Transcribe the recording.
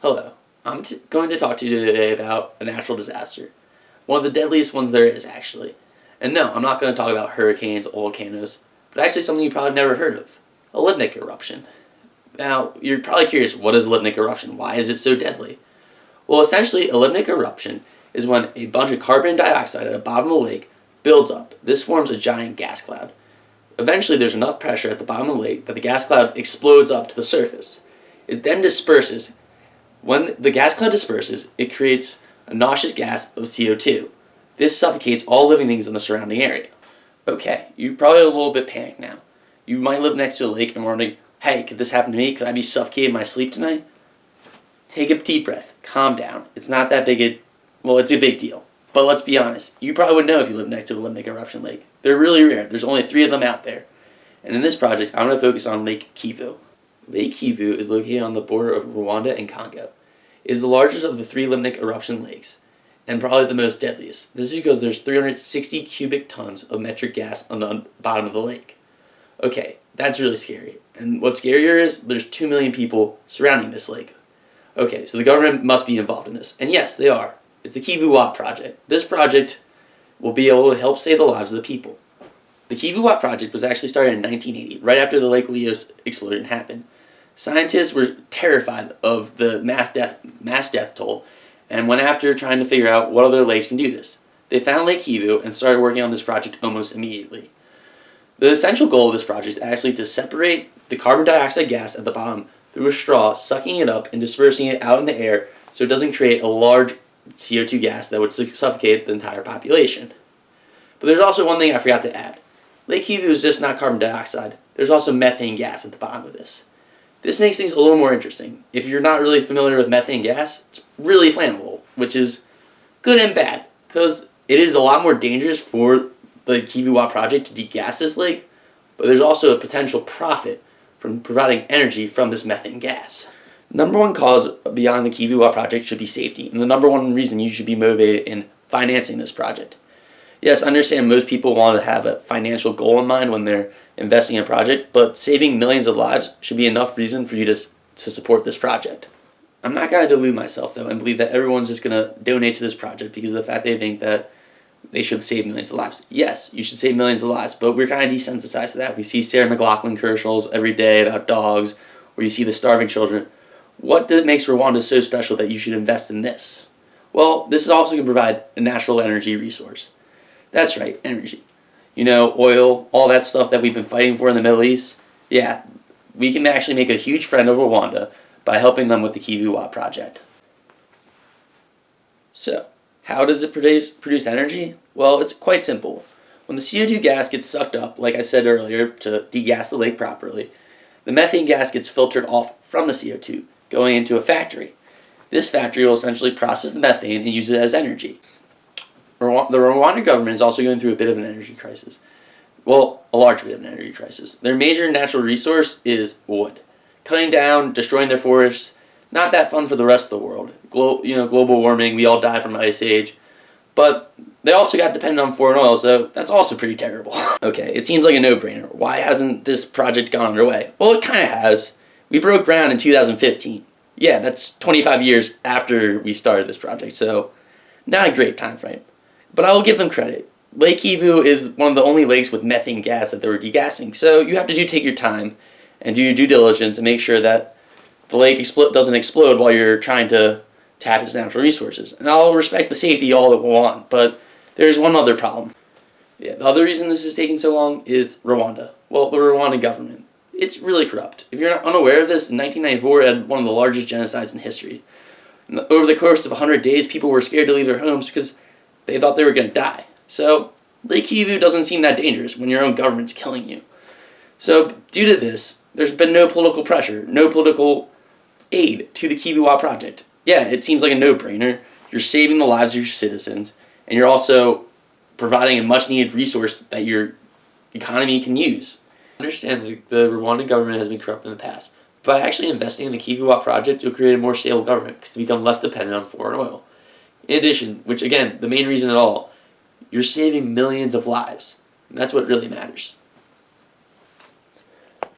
Hello, I'm going to talk to you today about a natural disaster. One of the deadliest ones there is, actually. And no, I'm not going to talk about hurricanes, volcanoes, but actually something you probably never heard of, a lipnic eruption. Now, you're probably curious, what is a lipnic eruption? Why is it so deadly? Well, essentially, a lipnic eruption is when a bunch of carbon dioxide at the bottom of the lake builds up. This forms a giant gas cloud. Eventually, there's enough pressure at the bottom of the lake that the gas cloud explodes up to the surface. It then disperses. When the gas cloud disperses, it creates a noxious gas of CO2. This suffocates all living things in the surrounding area. Okay, you're probably a little bit panicked now. You might live next to a lake and wondering, hey, could this happen to me? Could I be suffocated in my sleep tonight? Take a deep breath. Calm down. It's not that it's a big deal. But let's be honest, you probably would know if you live next to a lipnic eruption lake. They're really rare. There's only 3 of them out there. And in this project, I'm going to focus on Lake Kivu. Lake Kivu is located on the border of Rwanda and Congo. It is the largest of the 3 lipnic eruption lakes, and probably the most deadliest. This is because there's 360 cubic tons of metric gas on the bottom of the lake. Okay, that's really scary. And what's scarier is there's 2 million people surrounding this lake. Okay, so the government must be involved in this. And yes, they are. It's the Kivu project. This project will be able to help save the lives of the people. The Kivu project was actually started in 1980, right after the Lake Leo's explosion happened. Scientists were terrified of the mass death toll and went after trying to figure out what other lakes can do this. They found Lake Kivu and started working on this project almost immediately. The essential goal of this project is actually to separate the carbon dioxide gas at the bottom through a straw, sucking it up and dispersing it out in the air so it doesn't create a large CO2 gas that would suffocate the entire population. But there's also one thing I forgot to add. Lake Kivu is just not carbon dioxide. There's also methane gas at the bottom of this. This makes things a little more interesting. If you're not really familiar with methane gas, it's really flammable, which is good and bad, because it is a lot more dangerous for the Kivu project to degas this lake, but there's also a potential profit from providing energy from this methane gas. Number one cause beyond the Kivu project should be safety, and the number one reason you should be motivated in financing this project. Yes, I understand most people want to have a financial goal in mind when they're investing in a project, but saving millions of lives should be enough reason for you to support this project. I'm not going to delude myself, though, and believe that everyone's just going to donate to this project because of the fact they think that they should save millions of lives. Yes, you should save millions of lives, but we're kind of desensitized to that. We see Sarah McLachlan commercials every day about dogs, or you see the starving children. What makes Rwanda so special that you should invest in this? Well, this is also going to provide a natural energy resource. That's right, energy. You know, oil, all that stuff that we've been fighting for in the Middle East. Yeah, we can actually make a huge friend of Rwanda by helping them with the Kivu project. So, how does it produce energy? Well, it's quite simple. When the CO2 gas gets sucked up, like I said earlier, to degas the lake properly, the methane gas gets filtered off from the CO2, going into a factory. This factory will essentially process the methane and use it as energy. The Rwandan government is also going through a bit of an energy crisis. Well, a large bit of an energy crisis. Their major natural resource is wood. Cutting down, destroying their forests, not that fun for the rest of the world. Global warming, we all die from ice age. But they also got dependent on foreign oil, so that's also pretty terrible. Okay, it seems like a no-brainer. Why hasn't this project gone underway? Well, it kind of has. We broke ground in 2015. Yeah, that's 25 years after we started this project, so not a great time frame. But I will give them credit. Lake Kivu is one of the only lakes with methane gas that they were degassing, so you have to take your time and do your due diligence and make sure that the lake doesn't explode while you're trying to tap its natural resources. And I'll respect the safety all that we want, but there's one other problem. Yeah, the other reason this is taking so long is Rwanda. Well, the Rwandan government. It's really corrupt. If you're not unaware of this, in 1994 it had one of the largest genocides in history. And over the course of 100 days, people were scared to leave their homes because they thought they were going to die. So, Lake Kivu doesn't seem that dangerous when your own government's killing you. So, due to this, there's been no political pressure, no political aid to the Kivu project. Yeah, it seems like a no-brainer. You're saving the lives of your citizens, and you're also providing a much-needed resource that your economy can use. I understand the Rwandan government has been corrupt in the past. By actually investing in the Kivu project, you'll create a more stable government because you become less dependent on foreign oil. In addition, which again, the main reason at all, you're saving millions of lives. And that's what really matters.